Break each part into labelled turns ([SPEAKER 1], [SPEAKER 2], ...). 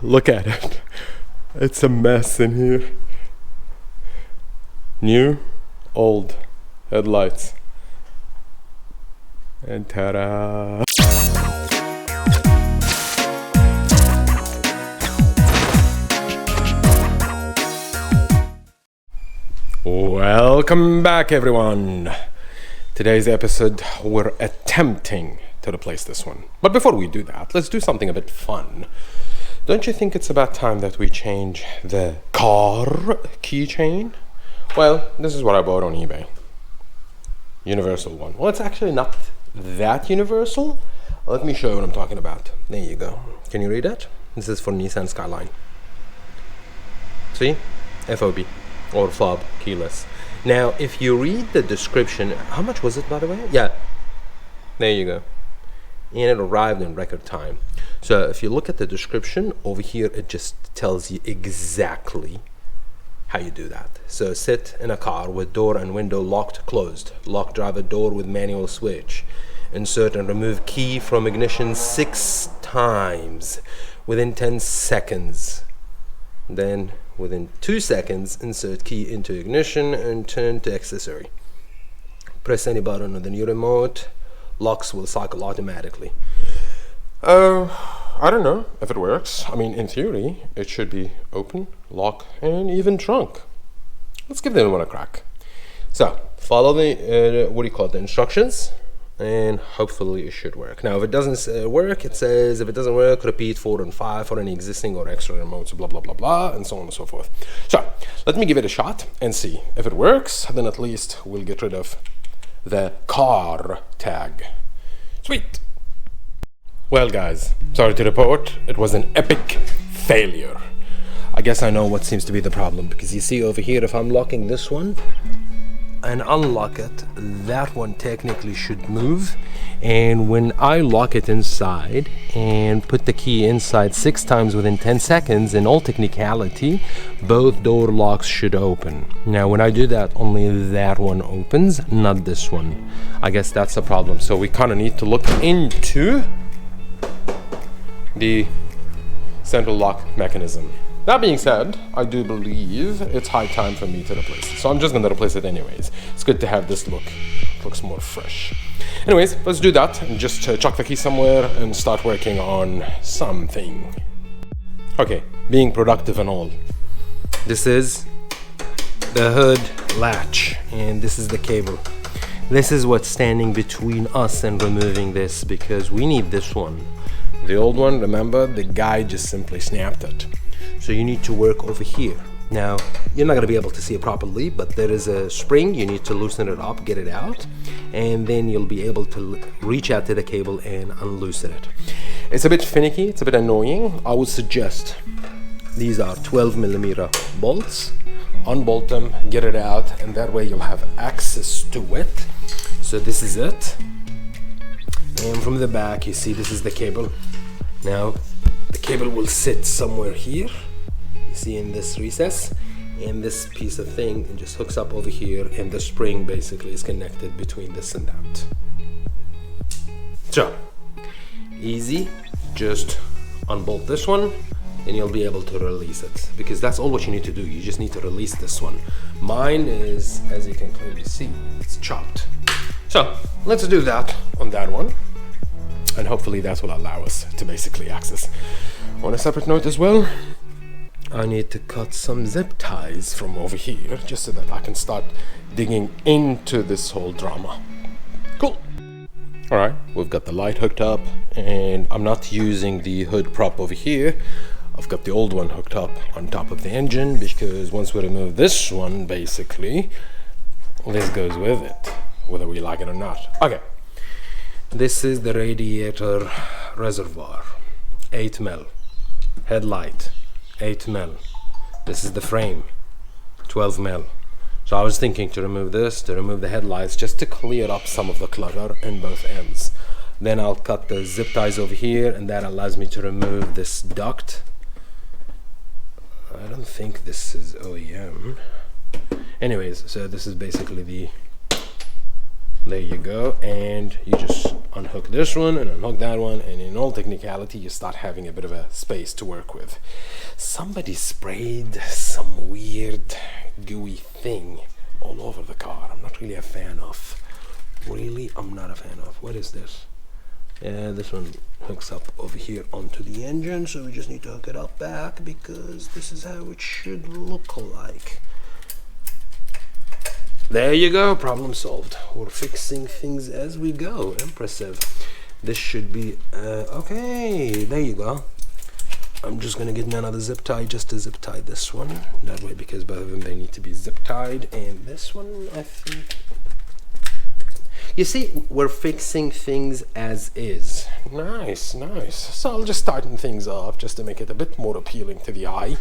[SPEAKER 1] Look at it. It's a mess in here. New, old headlights. And ta-da! Welcome back, everyone. Today's episode, we're attempting to replace this one. But before we do that, let's do something a bit fun. Don't you think it's about time that we change the car keychain? Well, this is what I bought on eBay. Universal one. Well, it's actually not that universal. Let me show you what I'm talking about. There you go. Can you read that? This is for Nissan Skyline. See? FOB. Or fob, keyless. Now, if you read the description, how much was it, by the way? Yeah, there you go. And it arrived in record time. So if you look at the description over here, it just tells you exactly how you do that. So sit in a car with door and window locked, closed. Lock driver door with manual switch. Insert and remove key from ignition 6 times within 10 seconds. Then within 2 seconds, insert key into ignition and turn to accessory. Press any button on the new remote. Locks will cycle automatically. I don't know if it works. I mean, in theory, it should be open, lock, and even trunk. Let's give that one a crack. So, follow the, the instructions, and hopefully it should work. Now, if it doesn't work, it says, if it doesn't work, repeat 4 and 5 for any existing or extra remotes, blah, blah, blah, blah, and so on and so forth. So, let me give it a shot and see. If it works, then at least we'll get rid of the car tag. Sweet. Well, guys, sorry to report, it was an epic failure. I guess I know what seems to be the problem, because you see over here, if I'm locking this one and unlock it, that one technically should move, and when I lock it inside and put the key inside 6 times within 10 seconds, in all technicality, both door locks should open. Now when I do that, only that one opens, not this one. I guess that's the problem. So we kind of need to look into the central lock mechanism. That being said, I do believe it's high time for me to replace it. So I'm just going to replace it anyways. It's good to have this look. It looks more fresh. Anyways, let's do that and just chuck the key somewhere and start working on something. Okay, being productive and all. This is the hood latch, and this is the cable. This is what's standing between us and removing this, because we need this one. The old one, remember, the guy just simply snapped it. So you need to work over here. Now, you're not going to be able to see it properly, but there is a spring. You need to loosen it up, get it out, and then you'll be able to reach out to the cable and unloosen it. It's a bit finicky, it's a bit annoying. I would suggest these are 12mm bolts. Unbolt them, get it out, and that way you'll have access to it. So this is it. And from the back, you see this is the cable. Now, the cable will sit somewhere here. You see in this recess, and this piece of thing it just hooks up over here, and the spring basically is connected between this and that. So, easy, just unbolt this one, and you'll be able to release it, because that's all what you need to do. You just need to release this one. Mine is, as you can clearly see, it's chopped. So, let's do that on that one, and hopefully that will allow us to basically access. On a separate note as well, I need to cut some zip ties from over here, just so that I can start digging into this whole drama. Cool. Alright, we've got the light hooked up, and I'm not using the hood prop over here. I've got the old one hooked up on top of the engine, because once we remove this one, basically, this goes with it, whether we like it or not. Okay, this is the radiator reservoir, 8mm, headlight, 8mm. This is the frame, 12mm. So I was thinking to remove this, to remove the headlights, just to clear up some of the clutter in both ends. Then I'll cut the zip ties over here, and that allows me to remove this duct. I don't think this is OEM. Anyways, so this is basically the There you go, and you just unhook this one and unhook that one, and in all technicality you start having a bit of a space to work with. Somebody sprayed some weird gooey thing all over the car. I'm not really a fan of. Really, I'm not a fan of. What is this? Yeah, this one hooks up over here onto the engine, so we just need to hook it up back because this is how it should look like. There you go, problem solved. We're fixing things as we go. Impressive. This should be okay. There you go. I'm just gonna get me another zip tie just to zip tie this one. That way, because both of them, they need to be zip tied. And this one, I think. You see, we're fixing things as is. Nice, nice. So I'll just tighten things up just to make it a bit more appealing to the eye.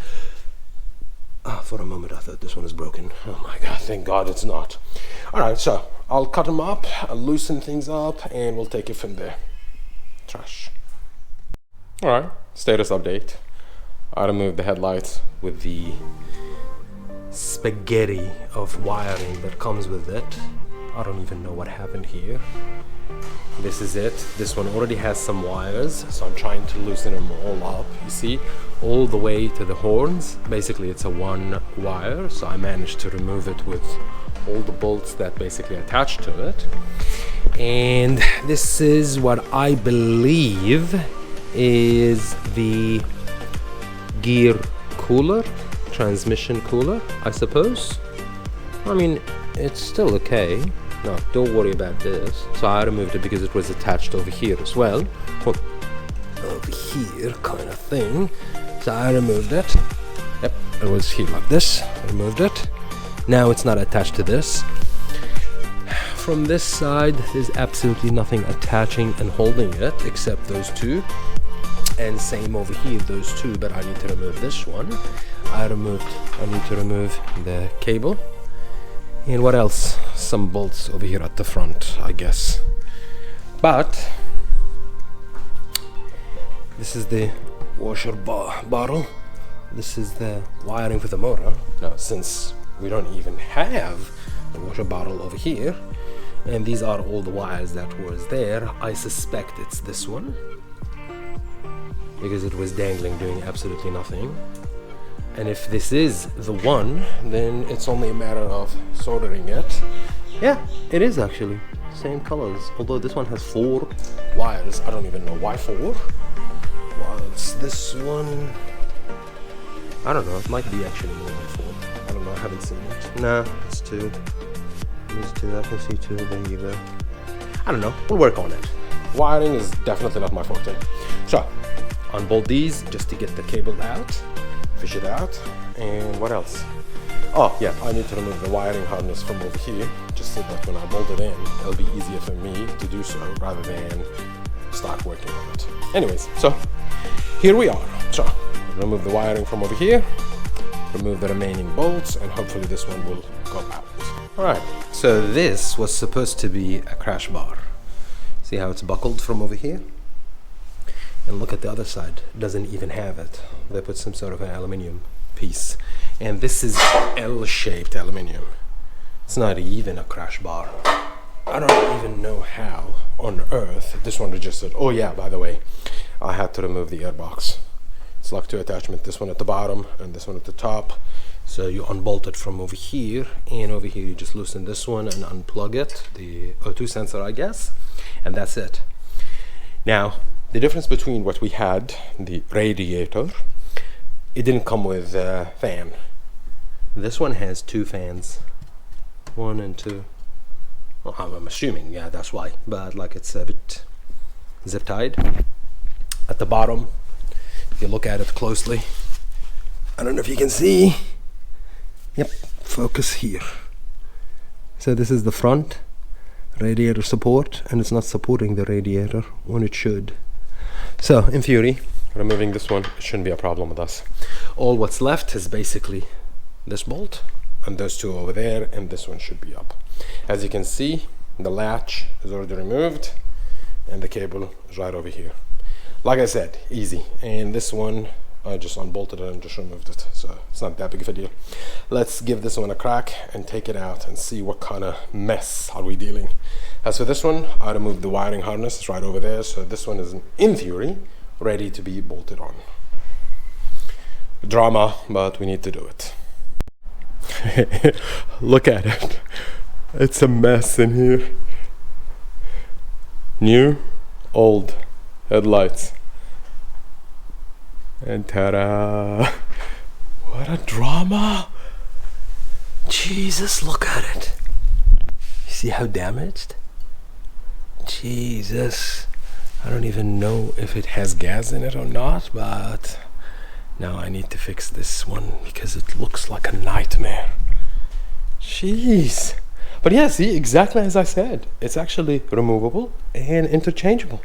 [SPEAKER 1] For a moment I thought this one was broken. Oh my god, thank god it's not. Alright, so I'll cut them up, I'll loosen things up, and we'll take it from there. Trash. Alright, status update. I removed the headlights with the spaghetti of wiring that comes with it. I don't even know what happened here. This is it. This one already has some wires, so I'm trying to loosen them all up. You see, all the way to the horns. Basically, it's a one wire, so I managed to remove it with all the bolts that basically attach to it. And this is what I believe is the gear cooler, transmission cooler, I suppose. I mean, it's still okay. No, don't worry about this. So I removed it because it was attached over here as well. Over here kind of thing. So I removed it. Yep, it was here like this. I removed it. Now it's not attached to this. From this side, there's absolutely nothing attaching and holding it except those two. And same over here, those two, but I need to remove this one. I need to remove the cable. And what else? Some bolts over here at the front, I guess. But this is the washer bottle. This is the wiring for the motor. Now, since we don't even have the washer bottle over here, and these are all the wires that was there, I suspect it's this one because it was dangling, doing absolutely nothing. And if this is the one, then it's only a matter of soldering it. Yeah, it is actually. Same colors. Although this one has 4 wires. I don't even know why 4. Whilst this one, I don't know. It might be actually more than 4. I don't know. I haven't seen it. Nah, it's 2. There's 2. I can see 2. There you go. I don't know. We'll work on it. Wiring is definitely not my forte. So, unbolt these just to get the cable out. Fish it out. And what else? Oh yeah, I need to remove the wiring harness from over here just so that when I bolt it in, it'll be easier for me to do so rather than start working on it. Anyways, so here we are. So remove the wiring from over here, remove the remaining bolts, and hopefully this one will go out. Alright, so this was supposed to be a crash bar. See how it's buckled from over here? And look at the other side, it doesn't even have it. They put some sort of an aluminium piece. And this is L-shaped aluminium. It's not even a crash bar. I don't even know how on earth this one registered. Oh yeah, by the way, I had to remove the airbox. It's like 2 attachments, this one at the bottom and this one at the top. So you unbolt it from over here, and over here you just loosen this one and unplug it, the O2 sensor, I guess, and that's it. Now, the difference between what we had, the Radiator, it didn't come with a fan. This one has 2 fans, 1 and 2. Well, I'm assuming, yeah, that's why. But like it's a bit zip tied. At the bottom, if you look at it closely, I don't know if you can see. Yep, focus here. So this is the front radiator support, and it's not supporting the radiator when it should. So in theory, removing this one shouldn't be a problem with us. All what's left is basically this bolt and those 2 over there, and this one should be up. As you can see, the latch is already removed and the cable is right over here. Like I said, easy. And this one, I just unbolted it and just removed it, so it's not that big of a deal. Let's give this one a crack and take it out and see what kind of mess are we dealing. As for this one, I removed the wiring harness. It's right over there, so this one is, in theory, ready to be bolted on. Drama, but we need to do it. Look at it. It's a mess in here. New, old headlights. And ta-da! What a drama! Jesus, look at it. You see how damaged? Jesus. I don't even know if it has gas in it or not, but now I need to fix this one because it looks like a nightmare. Jeez. But yeah, see, exactly as I said. It's actually removable and interchangeable.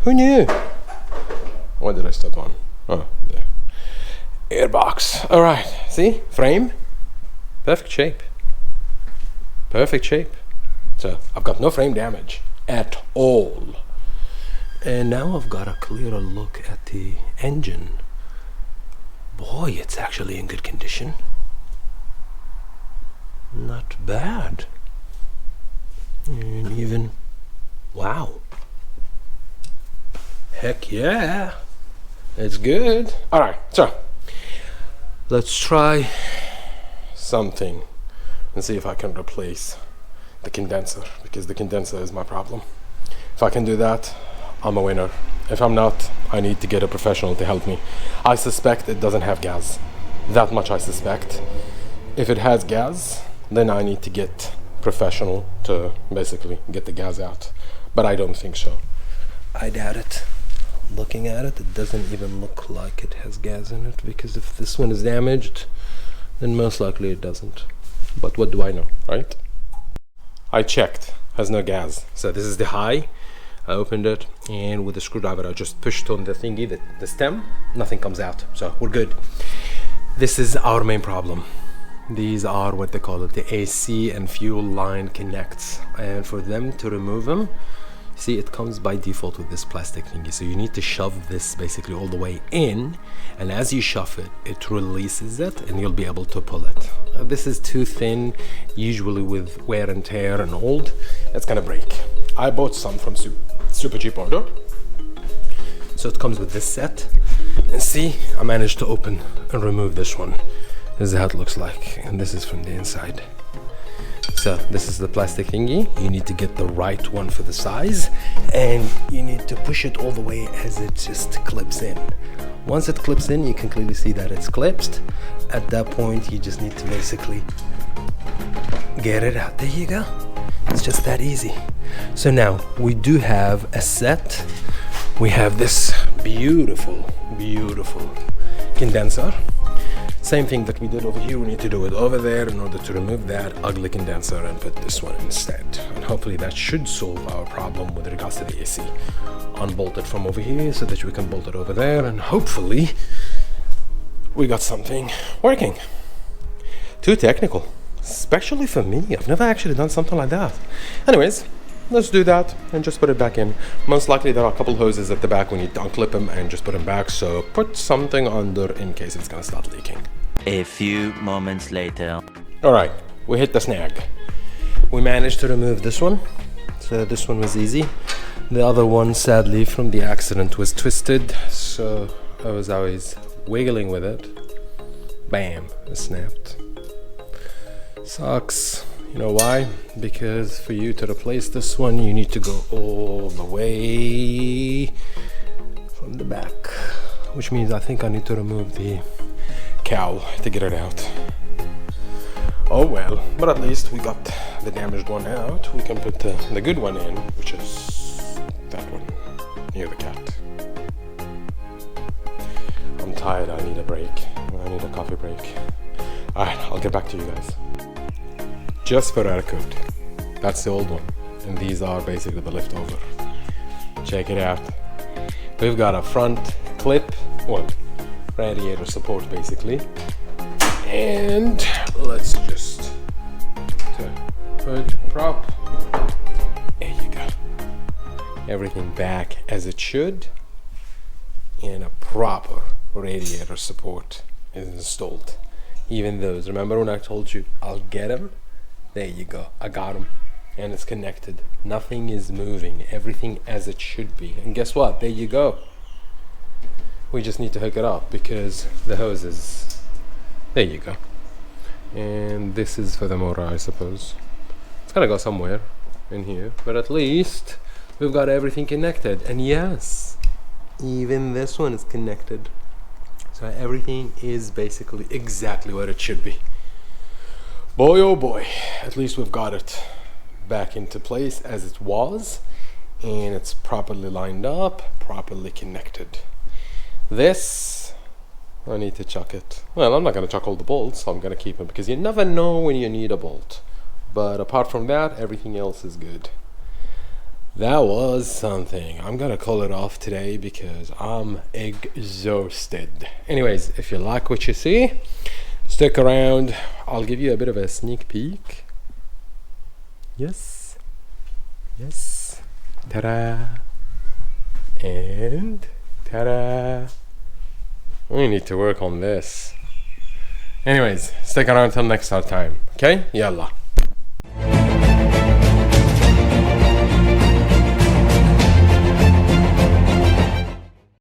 [SPEAKER 1] Who knew? What did I step on? Oh, there. Airbox. All right. See? Frame. Perfect shape. Perfect shape. So I've got no frame damage at all. And now I've got a clearer look at the engine. Boy, it's actually in good condition. Not bad. And even, wow. Heck yeah. It's good. All right, so let's try something and see if I can replace the condenser, because the condenser is my problem. If I can do that, I'm a winner. If I'm not, I need to get a professional to help me. I suspect it doesn't have gas. That much I suspect. If it has gas, then I need to get professional to basically get the gas out. But I don't think so. I doubt it. Looking at it, it doesn't even look like it has gas in it, because if this one is damaged, then most likely it doesn't. But what do I know, right? I checked, has no gas. So this is the high. I opened it, and with the screwdriver I just pushed on the thingy, the stem, nothing comes out, so we're good. This is our main problem. These are what they call it, the AC and fuel line connects, and for them to remove them, see, it comes by default with this plastic thingy, so you need to shove this basically all the way in, and as you shove it, it releases it and you'll be able to pull it. This is too thin, usually with wear and tear and old, it's gonna break. I bought some from super cheap order, so it comes with this set, and see, I managed to open and remove this one. This is how it looks like, and this is from the inside. So this is the plastic thingy. You need to get the right one for the size, and you need to push it all the way as it just clips in. Once it clips in, you can clearly see that it's clipped. At that point, you just need to basically get it out. There you go. It's just that easy. So now we do have a set. We have this beautiful, beautiful condenser. Same thing that we did over here, we need to do it over there in order to remove that ugly condenser and put this one instead. And hopefully that should solve our problem with regards to the AC. Unbolt it from over here so that we can bolt it over there, and hopefully we got something working. Too technical, especially for me. I've never actually done something like that. Anyways, let's do that and just put it back in. Most likely there are a couple hoses at the back. We need to unclip them and just put them back. So put something under in case it's gonna start leaking.
[SPEAKER 2] A few moments later.
[SPEAKER 1] All right, we hit the snag. We managed to remove this one. So this one was easy. The other one, sadly, from the accident was twisted. So I was always wiggling with it. Bam, it snapped. Sucks. You know why? Because for you to replace this one, you need to go all the way from the back, which means I think I need to remove the cowl to get it out. Oh well, but at least we got the damaged one out. We can put the good one in, which is that one near the cat. I'm tired, I need a break. I need a coffee break. Alright, I'll get back to you guys. Just for record, that's the old one, and these are basically the leftover. Check it out. We've got a front clip, well, radiator support basically, and let's just put prop. There you go. Everything back as it should, and a proper radiator support is installed. Even those, remember when I told you I'll get them? There you go, I got them. And it's connected. Nothing is moving, everything as it should be. And guess what? There you go. We just need to hook it up because the hose is, there you go. And this is for the motor, I suppose. It's gotta go somewhere in here, but at least we've got everything connected. And yes, even this one is connected. So everything is basically exactly what it should be. Boy oh boy, at least we've got it back into place as it was, and it's properly lined up, properly connected. This, I need to chuck it. Well, I'm not going to chuck all the bolts, I'm going to keep them because you never know when you need a bolt. But apart from that, everything else is good. That was something. I'm going to call it off today because I'm exhausted. Anyways, if you like what you see, stick around. I'll give you a bit of a sneak peek. Yes. Yes. Ta-da. And ta-da. We need to work on this. Anyways, stick around until next time. Okay? Yalla.